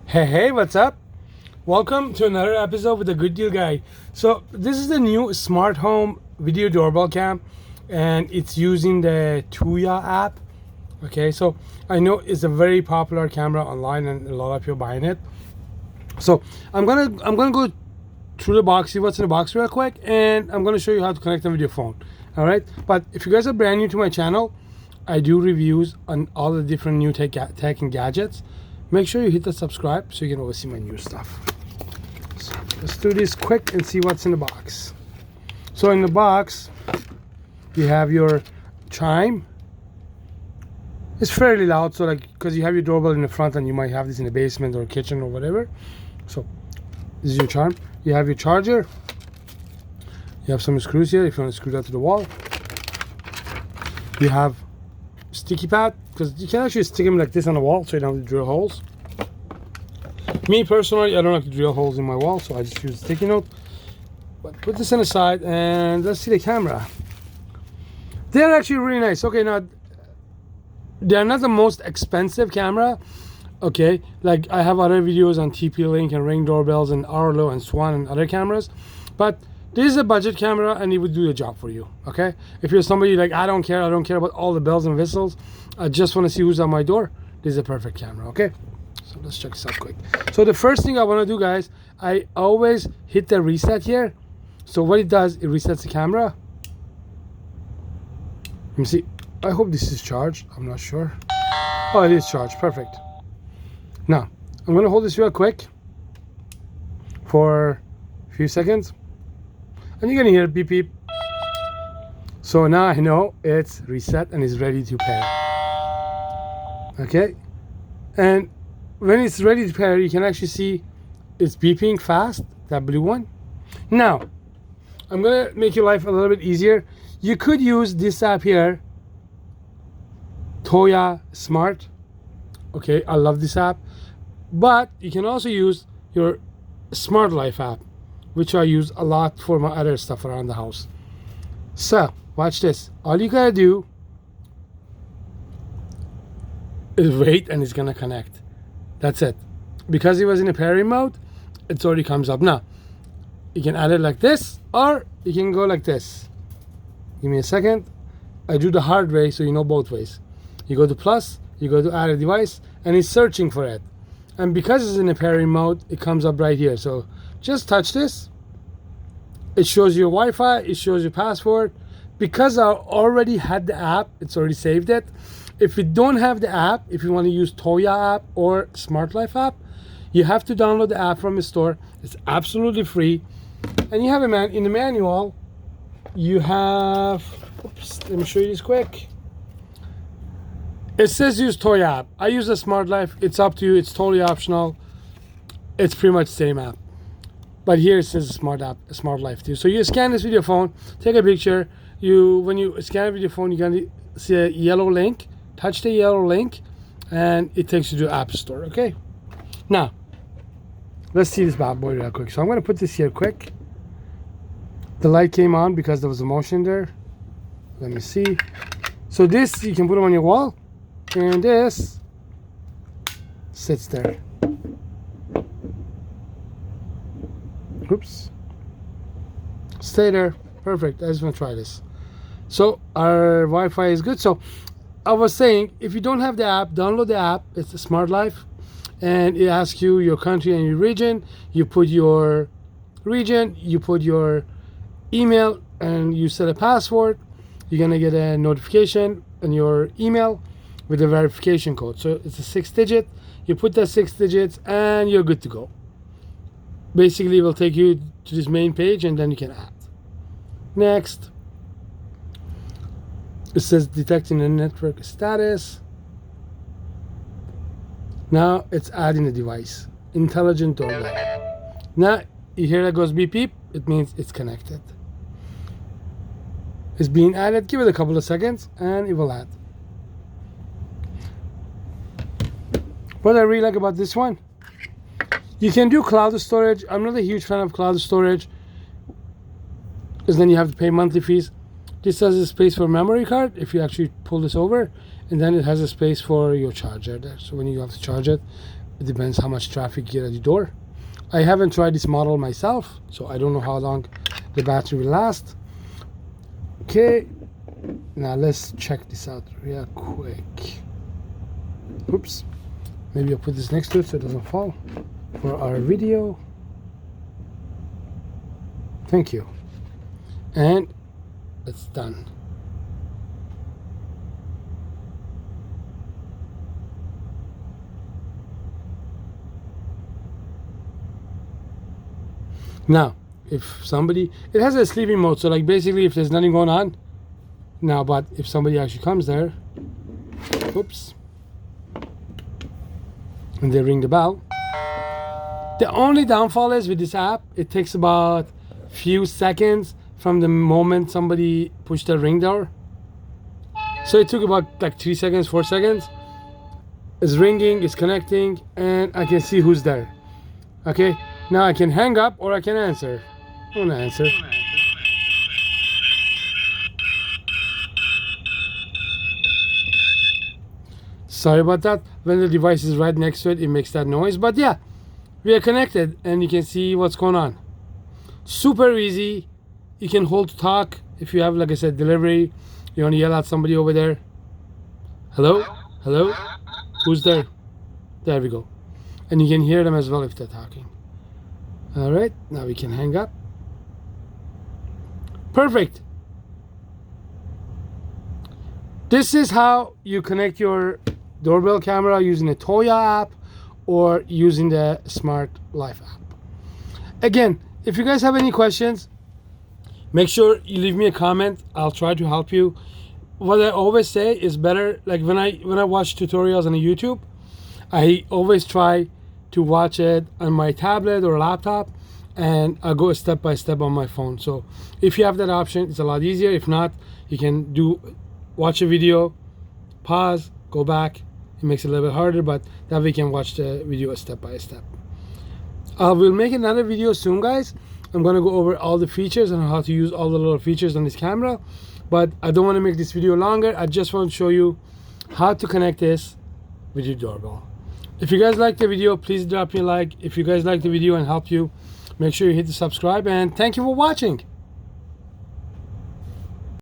Hey, what's up? Welcome to another episode with the Good Deal Guy. So this is the new smart home video doorbell cam, and it's using the TUYA app. Okay, so I know it's a very popular camera online, and a lot of people buying it. So I'm gonna go through the box, see what's in the box real quick, and I'm gonna show you how to connect them with your phone. All right, but if you guys are brand new to my channel, I do reviews on all the different new tech and gadgets. Make sure you hit the subscribe so you can always see my new stuff. So let's do this quick and see what's in the box. So in the box, you have your chime. It's fairly loud, so like, because you have your doorbell in the front and you might have this in the basement or kitchen or whatever. So this is your chime. You have your charger. You have some screws here if you want to screw that to the wall. You have sticky pad, because you can actually stick them like this on the wall so you don't have to drill holes. Me personally, I don't like to drill holes in my wall, so I just use a sticky note. But put this on the side and let's see the camera. They're actually really nice. Okay, now they're not the most expensive camera. Okay, like I have other videos on TP-Link and Ring doorbells and Arlo and Swan and other cameras, but this is a budget camera and it would do the job for you. Okay, if you're somebody like I don't care about all the bells and whistles, I just want to see who's on my door, this is a perfect camera. Okay, so let's check this out quick. So the first thing I want to do, guys, I always hit the reset here. So what it does, it resets the camera. Let me see. I hope this is charged. I'm not sure. Oh, it is charged. Perfect. Now I'm going to hold this real quick for a few seconds. And you're gonna hear beep beep. So now I know it's reset and is ready to pair. Okay, and when it's ready to pair, you can actually see it's beeping fast, that blue one. Now I'm gonna make your life a little bit easier. You could use this app here, TUYA Smart. Okay, I love this app, but you can also use your Smart Life app, which I use a lot for my other stuff around the house. So watch this. All you gotta do is wait and it's gonna connect. That's it. Because it was in a pairing mode, it already comes up. Now you can add it like this, or you can go like this. Give me a second. I do the hard way so you know both ways. You go to plus, you go to add a device, and it's searching for it. And because it's in a pairing mode, it comes up right here. So just touch this. It shows your Wi-Fi, it shows your password. Because I already had the app, it's already saved it. If you don't have the app, if you want to use TUYA app or Smart Life app, you have to download the app from the store. It's absolutely free. And you have a in the manual, you have, oops, let me show you this quick. It says use TUYA app. I use the Smart Life. It's up to you. It's totally optional. It's pretty much the same app. But here it says Smart Life too. So you scan this with your phone, take a picture. When you scan it with your phone, you're gonna see a yellow link. Touch the yellow link, and it takes you to the App Store. Okay. Now, let's see this bad boy real quick. So I'm gonna put this here quick. The light came on because there was a motion there. Let me see. So this you can put them on your wall, and this sits there. Oops. Stay there. Perfect. I just want to try this. So our Wi-Fi is good. So I was saying, if you don't have the app, download the app. It's the Smart Life, and it asks you your country and your region. You put your region, you put your email, and you set a password. You're gonna get a notification on your email with a verification code. So it's a 6-digit. You put that 6 digits, and you're good to go. Basically, it will take you to this main page, and then you can add. Next, it says detecting the network status. Now it's adding the device, intelligent doorbell. Now you hear that goes beep beep. It means it's connected. It's being added. Give it a couple of seconds, and it will add. What I really like about this one, you can do cloud storage. I'm not a huge fan of cloud storage, because then you have to pay monthly fees. This has a space for memory card if you actually pull this over, and then it has a space for your charger there. So when you have to charge it, It depends how much traffic you get at the door. I haven't tried this model myself, so I don't know how long the battery will last. Okay, now let's check this out real quick. Oops, maybe I'll put this next to it so it doesn't fall for our video. Thank you. And it's done. Now, if somebody, it has a sleeping mode, so like basically if there's nothing going on now, but if somebody actually comes there, oops, and they ring the bell, the only downfall is with this app, it takes about few seconds from the moment somebody pushed the ring door. So it took about like 3 seconds, 4 seconds. It's ringing, it's connecting, and I can see who's there. Okay, now I can hang up or I can answer. I want to answer. Sorry about that. When the device is right next to it, it makes that noise. But yeah, we are connected and you can see what's going on. Super easy. You can hold to talk if you have, like I said, delivery. You want to yell at somebody over there. Hello? Hello? Who's there? There we go. And you can hear them as well if they're talking. All right, now we can hang up. Perfect. This is how you connect your doorbell camera using the TUYA app or using the Smart Life app. Again, if you guys have any questions, make sure you leave me a comment. I'll try to help you. What I always say is better, like when I watch tutorials on YouTube, I always try to watch it on my tablet or laptop, and I'll go step by step on my phone. So if you have that option, it's a lot easier. If not, you can watch a video, pause, go back. It makes it a little bit harder, but that way you can watch the video step by step. I will make another video soon, guys. I'm gonna go over all the features and how to use all the little features on this camera, but I don't want to make this video longer. I just want to show you how to connect this with your doorbell. If you guys like the video, please drop me a like. If you guys like the video and helped you, make sure you hit the subscribe, and thank you for watching.